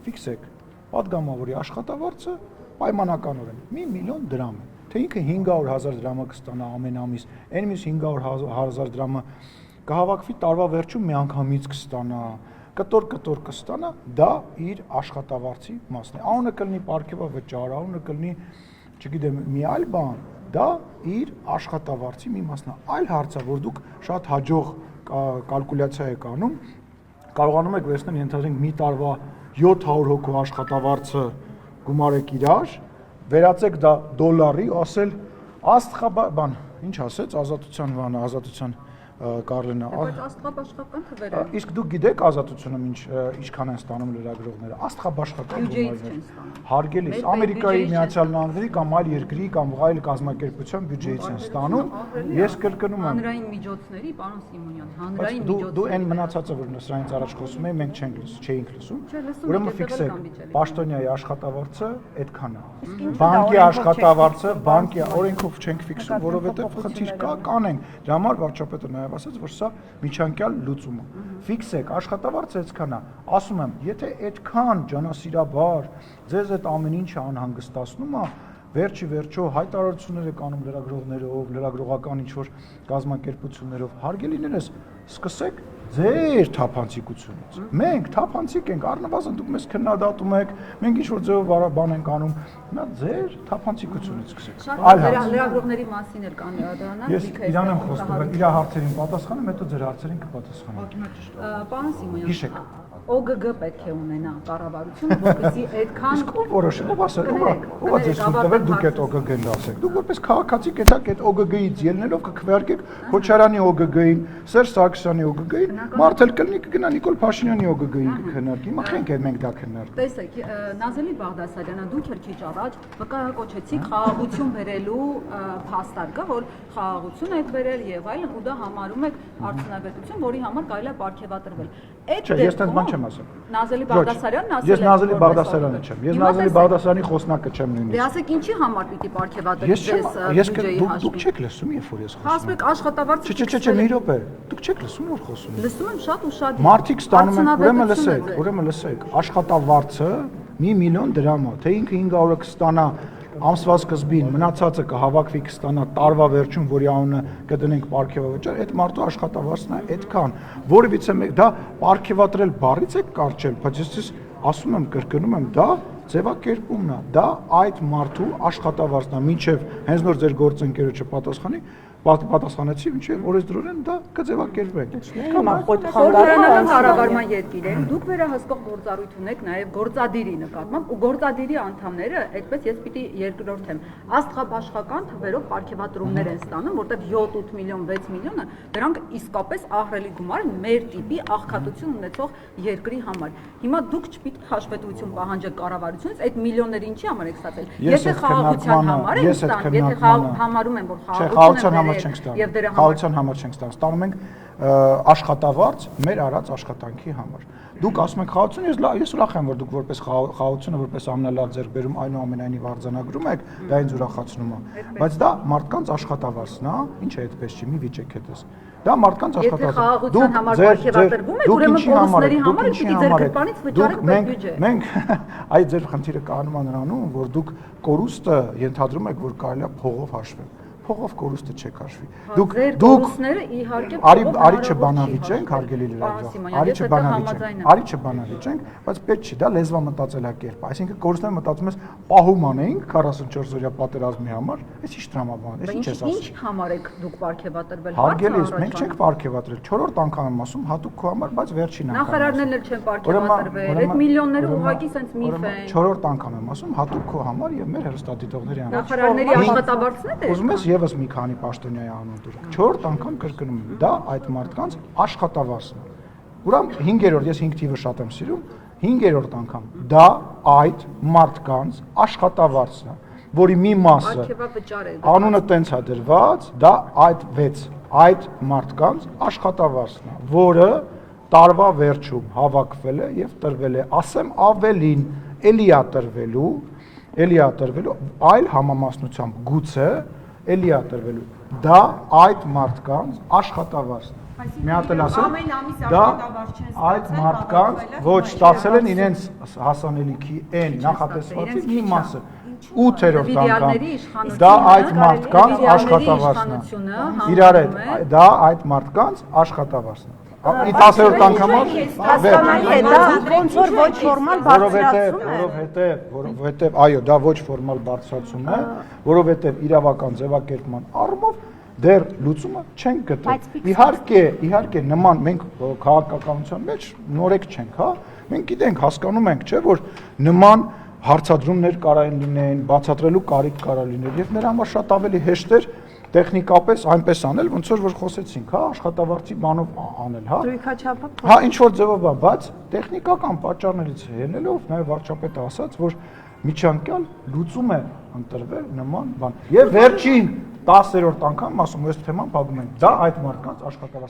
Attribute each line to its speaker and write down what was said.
Speaker 1: ֆիքսեք, պատգամավորի աշխատավարձը պայմանականորեն 1 միլիոն դրամ է, թե ինքը 500,000 դրամը կստանա ամեն ամիս, այն մյուս 500,000 դրամը կհավաքվի տարվա վերջում միանգամից կստանա, կտոր կստանա, դա իր աշխատավարձի մասն է, անունը կլինի պարգևավճար, անունը կլինի, չգիտեմ, մի այլ բան, դա իր աշխատավարձի մի մասն է, այլ հարց է, որ դուք շատ հաջող կալկուլյացիա եք անում, կարողանում եք վերցնել, ենթադրենք մի տարվա 700 հոգու աշխատավարձը գումարեք իրար, վերածեք դա դոլարի, ասել աստղաբան, ինչ ասեց, ազատության Կարլենը։
Speaker 2: Բայց աստղաբաշխական թվերը։
Speaker 1: Իսկ դուք գիտեք ազատությունը ինչքան են ստանում լրագրողները։ Աստղաբաշխական գումարներ։ Հարգելիս, Ամերիկայի Միացյալ Նահանգների կամ այլ երկրի կամ այլ կազմակերպության բյուջեից են ստանում։ Ես կրկնում եմ։
Speaker 2: Հանրային միջոցների, պարոն Սիմոնյան, հանրային միջոցների։
Speaker 1: Դու այն մնացածը, որ սրանից առաջ խոսում էի, մենք չէինք լսում։ Ուրեմն ֆիքսեք, պաշտոնյայի աշխատավարձը այդքան է։ Բանկի աշխատավարձը, բանկի օրենքով չենք ֆիքսում, որովհետև խնդիր կա, կանենք։ Դրա համար վարչապետը նաև ասաց, որ սա միջանկյալ լուծում է։ Ֆիքսեք, աշխատավարձը այդքան է։ Ասում եմ, եթե այդքան ջանասիրաբար ձեզ այդ ամեն ինչը անհանգստացնում է, վերջի վերջո հայտարարություններ եք անում լրագրողներով, լրագրողական ինչ-որ կազմակերպություններով, հարգելիներս, սկսեք ձեր թափանցիկությունից։ Մենք թափանցիկ ենք, առնվազն դուք մեզ քննադատում եք, մենք ինչ-որ ձևով բան ենք անում, նա ձեր թափանցիկությունից սկսեք։
Speaker 2: Այլ լրագրողների մասին էլ կան դրանալ։
Speaker 1: Ես իրան եմ խոսում, իր հարցերին պատասխանեմ, հետո ձեր հարցերին կպատասխանեմ։
Speaker 2: Պարոն Սիմոնյան,
Speaker 1: հիշեք։
Speaker 2: ՕԳԳ պետք է ունենա կառավարությունը, որպեսզի այդքան
Speaker 1: որոշել, ով ձեզ թույլ տվել դուք այդ ՕԳԳ-ն դասեք։ Դուք որպես քաղաքացի կեցաք այդ ՕԳԳ-ից ելնելով կքվեարկեք Քոչարյանի ՕԳԳ-ին, Սերժ Սարգսյանի ՕԳԳ-ին, մարդ էլ կլինի կգնա Նիկոլ Փաշինյանի ՕԳԳ-ին կքննարկի։ Հիմա խենք է մենք դա քննարկում։
Speaker 2: Տեսեք, Նազելի Բաղդասարյանը դուք էլ քիչ առաջ վկայակոչեցիք խաղաղություն բերելու փաստարկը, որ խաղաղություն եք բերել եւ այլն, ու դա համարում եք արդյունավետություն, որի համար կարելի է պարգևատրվել։
Speaker 1: Ես տենց բան չեմ ասում։
Speaker 2: Նազելի Բաղդասարյանն ասել է։
Speaker 1: Ես Նազելի Բաղդասարյանը չեմ։ Ես Նազելի Բաղդասարյանի խոսնակը չեմ նույնիսկ։
Speaker 2: Դե ասեք ինչի համար պիտի պարգևատրվի
Speaker 1: ես դուք չեք լսում, երբ որ ես խոսում։
Speaker 2: Ասեք աշխատավարձը։
Speaker 1: Չէ, մի րոպե։ Դուք չեք լսում, որ խոսում եմ։
Speaker 2: Լսում եմ շատ ու շատ։
Speaker 1: Մարդիկ ստանում են, ուրեմն լսեք, աշխատավարձը 1 միլիոն դրամ է, թե ինքը 500-ը կստանա ամսվա սկզբին, մնացածը կհավաքվի կստանա տարվա վերջում, որի անունը կդնենք պարգևավճար, այդ մարդու աշխատավարձն է այդքան, որևիցե մեկ դա պարգևատրել բառից է կարճել, բայց ես ասում եմ, կրկնում եմ, դա ձևակերպումն է, դա այդ մարդու աշխատավարձն է, մինչև հենց նոր ձեր գործընկերոջը պատասխանեցի, մինչև օրենսդրորեն դա կձևակերպենք։
Speaker 2: Խորհրդարանական կառավարման երկիրներում դուք վերահսկող գործառույթ ունեք նաև գործադիրի նկատմամբ ու գործադիրի անդամները, այդպես ես պիտի երկրորդեմ, աստղաբաշխական թվերով պարգևատրումներ են ստանում, որտեղ 7-8 միլիոն, 6 միլիոնը դրանք իսկապես ահռելի գումար են մեր տիպի աղքատություն ունեցող երկրի համար։ Հիմա դուք չպիտի հաշվետվություն պահանջեք կառավարությունից, այդ միլիոնները ինչի համար եք ստացել։ Եթե խաղաղության համար են ստանում, եթե համարում են, որ խաղաղությունը
Speaker 1: Խաղաղության համար չենք ստանում, ստանում ենք աշխատավարձ մեր արած աշխատանքի համար։ Դուք ասում եք խաղաղություն, ես ուրախ եմ, որ դուք որպես խաղաղությունը, որպես ամենալավ ձեռքբերում այնուամենայնիվ արձանագրում եք, դա ինձ ուրախացնում է։ Բայց դա մարդկանց աշխատավարձն է, ինչ է այդպես չի, մի վիճեք հետս։ Դա մարդկանց աշխատավարձ։
Speaker 2: Եթե խաղաղության համար պարգևատրվում եք, ուրեմն կորուստների համար պիտի ձեր գրպանից վճարեք բյուջե։
Speaker 1: Մենք այդ ձեր խնդիրը կանում է նրանում, որ դուք կորուստը ենթադրում եք, որ կարելի է փողով հաշվել։ Փողով կորուստը չեք հաշվի։
Speaker 2: Դուք կորուստները իհարկե
Speaker 1: արի չբանավիճենք, հարգելի լրագրող։ Արի չբանավիճենք, բայց պետք չի, դա լեզվամտածելակերպ է։ Այսինքն կորուստները մտածում ես պահում անեինք 44 օրյա պատերազմի համար, այս ինչ դրամաբան է, ինչ ես ասում։
Speaker 2: Ինչ համար եք դուք պարգևատրվել։
Speaker 1: Հարգելի, մենք չենք պարգևատրել, 4-րդ անգամ եմ ասում, հատուկ քո համար, բայց վերջին անգամ։
Speaker 2: Նախարարներն էլ չեն պարգևատրվել, այդ միլիոնները ուղղակի sense միֆ են։
Speaker 1: 4-րդ անգամ եմ ասում, հատուկ քո համար եւ մեր հեռուստադիտողների համար։
Speaker 2: Նախարարների աշխատավարձն է։
Speaker 1: Ուզում ես եւս մի քանի պաշտոնյայի անուն դուրս։ 4-րդ անգամ կրկնում եմ, դա այդ մարդկանց աշխատավարձն է։ Ուրեմն 5-րդ, ես 5 թիվը շատ եմ սիրում, 5-րդ անգամ դա այդ մարդկանց աշխատավարձն է, որի մի մասը անունը տենց է դրված, դա այդ մարդկանց աշխատավարձն է, որը տարվա վերջում հավաքվել է եւ տրվել է, ասեմ ավելին, էլի է տրվելու այլ համամասնությամբ գուցե էլի է տրվելու, դա այդ մարդկանց աշխատավարձն է։ մի հատ էլ ասել,
Speaker 3: ամեն ամիս
Speaker 1: դա
Speaker 3: աշխատավարձ չեն
Speaker 1: այդ
Speaker 3: ստացել,
Speaker 1: մարդկանց
Speaker 3: հավաքվել են,
Speaker 1: ոչ
Speaker 3: հիմա
Speaker 1: ստացել են
Speaker 3: իրենց
Speaker 1: իրենց հասանելիքի այն նախատեսվածի
Speaker 2: իրենց
Speaker 1: մի
Speaker 2: միջա։
Speaker 1: մասը 8-րդ
Speaker 2: Վիդեալների
Speaker 1: անգամ
Speaker 2: իշխանությունը,
Speaker 1: դա այդ մարդկանց
Speaker 2: վիդեալների
Speaker 1: աշխատավարձն է
Speaker 2: իշխանությունը
Speaker 1: իրար
Speaker 2: համարում է-
Speaker 1: հետ դա այդ մարդկանց աշխատավարձն է 10-րդ անգամը
Speaker 4: Հասկանալի է, դա ոնց որ ոչ ֆորմալ բարձրացում է։
Speaker 1: որովհետև այո, դա ոչ ֆորմալ բարձրացում է, որովհետև իրավական ձևակերպման առումով դեռ լուծումը չեն գտել։ Իհարկե նման մենք քաղաքականության մեջ նորեկ չենք, հա։ Մենք գիտենք, հասկանում ենք, չէ, որ նման հարցադրումներ կարային լինեն, բացատրելու կարիք կարա լինել եւ նրա համար շատ ավելի հեշտ էր տեխնիկապես այնպես անել, ոնց որ խոսեցինք, հա, աշխատավարձի բանով անել, հա։
Speaker 4: Դրույքաչափը
Speaker 1: Հա, ինչ որ ձևով է, բայց տեխնիկական պատճառներից ելնելով նաև վարչապետը ասաց, որ միջանկյալ լուծում է ընտրվել նման բան։ Եվ վերջին 10-րդ անգամ ասում ես թեման փակում ենք։ Դա այդ մարդկանց աշխատավարձ